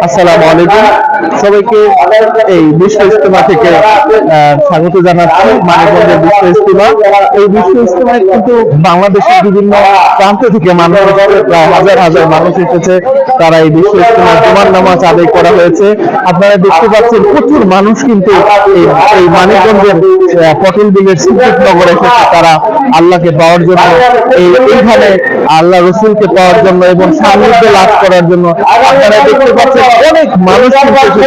আসসালামু আলাইকুম সবাইকে এই বিশ্ব ইজতেমা থেকে স্বাগত জানাচ্ছি। মানিকগঞ্জের বিশ্ব ইজতেমা, এই বিশ্ব ইজতেমায় কিন্তু বাংলাদেশের বিভিন্ন প্রান্ত থেকে মানুষ, প্রায় হাজার হাজার মানুষ এসেছে। তারা এই বিশ্ব ইজতেমায় জুমার নামাজ আদায় করা হয়েছে। আপনারা দেখতে পাচ্ছেন প্রচুর মানুষ কিন্তু এই মানিকগঞ্জের পটল বিলের সিদ্দিকনগরে এসেছে তারা আল্লাহকে পাওয়ার জন্য, এইখানে আল্লাহ রসুলকে পাওয়ার জন্য এবং সান্নিধ্য লাভ করার জন্য। আপনারা দেখতে পাচ্ছেন অনেক মানুষ কিন্তু এসেছে,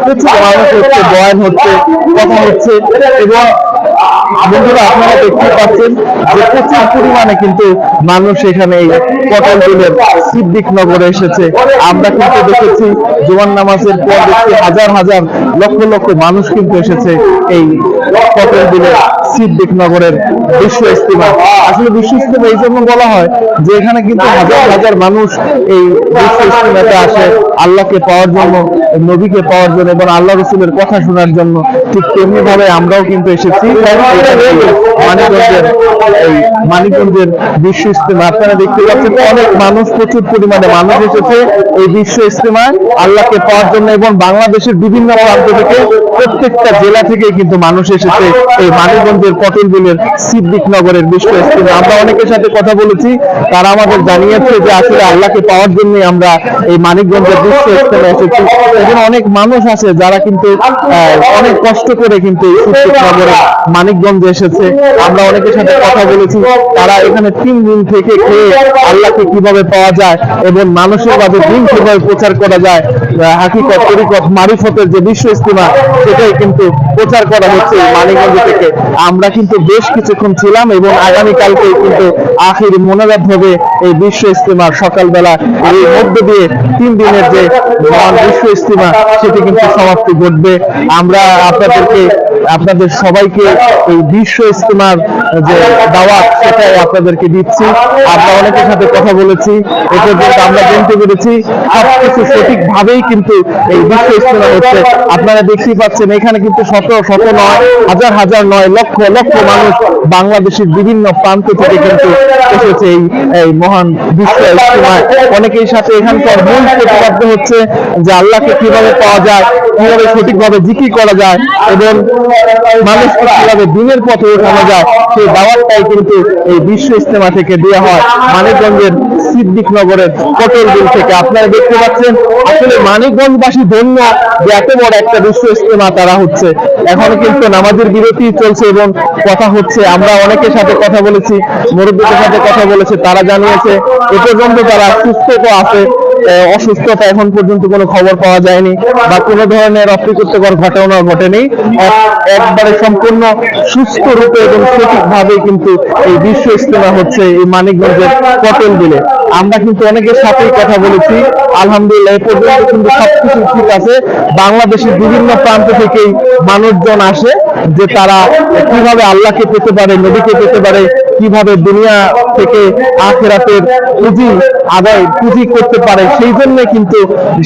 প্রচুর মানুষ হচ্ছে, বয়ান হচ্ছে, কথা হচ্ছে এবং বন্ধুরা আপনারা দেখতে পাচ্ছেন যে প্রচুর পরিমাণে কিন্তু মানুষ এখানে এই পটল বিলের সিদ্দিকনগরে এসেছে। আমরা কিন্তু দেখেছি জুমার নামাজের পর দেখছি হাজার হাজার লক্ষ লক্ষ মানুষ কিন্তু এসেছে এই পটল বিলের সিদ্দিকনগরের বিশ্ব ইজতেমা। আসলে বিশ্ব ইজতেমা এই জন্য বলা হয় যে এখানে কিন্তু হাজার হাজার মানুষ এই বিশ্ব ইজতেমাতে আসে আল্লাহকে পাওয়ার জন্য, নবীকে পাওয়ার জন্য এবং আল্লাহ রসুলের কথা শোনার জন্য। ঠিক তেমনি ভাবে আমরাও কিন্তু এসেছি মানিকগঞ্জের বিশ্ব ইজতেমা। আপনারা দেখতে পাচ্ছেন অনেক মানুষ, প্রচুর পরিমাণে মানুষ এসেছে এই বিশ্ব ইজতেমায় আল্লাহকে পাওয়ার জন্য এবং বাংলাদেশের বিভিন্ন প্রান্ত থেকে, প্রত্যেকটা জেলা থেকে কিন্তু মানুষ এসেছে এই মানিকগঞ্জের পটল বিলের সিদ্দিকনগরের বিশ্ব ইজতেমা। আমরা অনেকের সাথে কথা বলেছি, তারা আমাদের জানিয়েছে যে আসলে আল্লাহকে পাওয়ার জন্য আমরা এই মানিকগঞ্জের বিশ্ব ইজতেমা এসেছি। এখানে অনেক মানুষ আছে যারা কিন্তু অনেক কষ্ট করে কিন্তু এই সিদ্দিকনগরে মানিকগঞ্জে এসেছে। আমরা অনেকের সাথে কথা বলেছি, তারা এখানে 3 দিন থেকে খেয়ে আল্লাহকে কিভাবে পাওয়া যায় এবং মানুষের মাঝে দিন কিভাবে প্রচার করা যায়, হাকিকত, তরিকত, মারিফতের যে বিশ্ব ইজতেমা সেটাই কিন্তু প্রচার করা হচ্ছে মানিকগঞ্জ থেকে। আমরা কিন্তু বেশ কিছুক্ষণ ছিলাম এবং আগামীকালকে কিন্তু আখির মোনাজাত হবে এই বিশ্ব ইজতেমার সকালবেলা। এর মধ্য দিয়ে 3 দিনের যে মহান বিশ্ব ইজতেমা সেটি কিন্তু সমাপ্তি ঘটবে। আমরা আপনাদের সবাইকে এই বিশ্ব ইজতেমার যে দাওয়াত সেটাই আপনাদেরকে দিচ্ছি। আমরা অনেকের সাথে কথা বলেছি, এ পর্যন্ত আমরা জানতে পেরেছি সবকিছু সঠিকভাবেই কিন্তু এই বিশ্ব ইজতেমা হচ্ছে। আপনারা দেখতেই পাচ্ছেন এখানে কিন্তু শত শত নয়, হাজার হাজার নয়, লক্ষ লক্ষ মানুষ বাংলাদেশের বিভিন্ন প্রান্ত থেকে কিন্তু এসেছে এই মহান বিশ্ব ইজতেমায়। অনেকের সাথে এখানকার মূল প্রতিপাদ্য হচ্ছে যে আল্লাহকে কিভাবে পাওয়া যায়, কিভাবে সঠিকভাবে জিকির করা যায় এবং মানুষকে কিভাবে দিনের পথে ওঠানো যায়, সেই দাওয়াতটাই কিন্তু এই বিশ্ব ইজতেমা থেকে দেওয়া হয় মানিকগঞ্জের সিদ্দিকনগরের পটল বিল থেকে। আপনারা দেখতে পাচ্ছেন আসলে মানিকগঞ্জবাসী ধন্য যে এত বড় একটা বিশ্ব ইজতেমা তারা হচ্ছে। এখন কিন্তু নামাজের বিরতি চলছে এবং কথা হচ্ছে। আমরা অনেকের সাথে কথা বলেছি, মুরব্বীদের সাথে কথা বলেছে, তারা জানিয়েছে এ পর্যন্ত তারা সুস্থ তো আছে, অসুস্থতা এখন পর্যন্ত কোনো খবর পাওয়া যায়নি বা কোনো ধরনের অপ্রীতিকর ঘটনা ঘটেনি। একবারে সম্পূর্ণ সুস্থ রূপে এবং সঠিকভাবে কিন্তু এই বিশ্ব ইজতেমা হচ্ছে এই মানিকগঞ্জের পটল বিলে। আমরা কিন্তু অনেকের সাথেই কথা বলেছি, আলহামদুলিল্লাহ এ পর্যন্ত কিন্তু সবকিছু ঠিক আছে। বাংলাদেশের বিভিন্ন প্রান্ত থেকেই মানুষজন আসে যে তারা কিভাবে আল্লাহকে পেতে পারে, নবীকে পেতে পারে, কিভাবে দুনিয়া থেকে আখিরাতের পুঁজি করতে পারে, সেই জন্য কিন্তু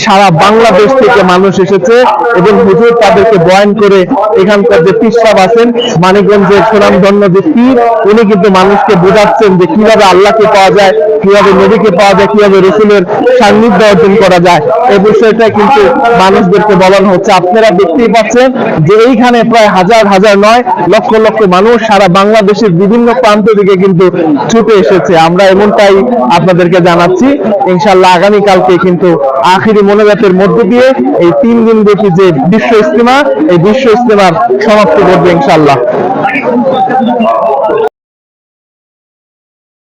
সারা বাংলাদেশ থেকে মানুষ এসেছে এবং হুজুর তাদেরকে বয়ান করে এখানকার যে পীর সাহেব আছেন মানিকগঞ্জের সুনামধন্য যে পীর, উনি কিন্তু মানুষকে বোঝাচ্ছেন যে কিভাবে আল্লাহকে পাওয়া যায়, কিভাবে নবীকে পাওয়া যায়, কিভাবে রসুলের সান্নিধ্য অর্জন করা যায়, এই বিষয়টা কিন্তু মানুষদেরকে বলানো হচ্ছে। আপনারা দেখতেই পাচ্ছেন যে এইখানে প্রায় হাজার হাজার নয়, লক্ষ লক্ষ মানুষ সারা বাংলাদেশের বিভিন্ন প্রান্ত থেকে কিন্তু ছুটে এসেছে। আমরা এমনটাই আপনাদেরকে জানাচ্ছি। ইনশাআল্লাহ আগামীকালকে কিন্তু আখিরি মোনাজাতের মধ্য দিয়ে এই 3 দিন ব্যাপী যে বিশ্ব ইজতেমা, এই বিশ্ব ইজতেমার সমাপ্তি ঘটবে ইনশাআল্লাহ।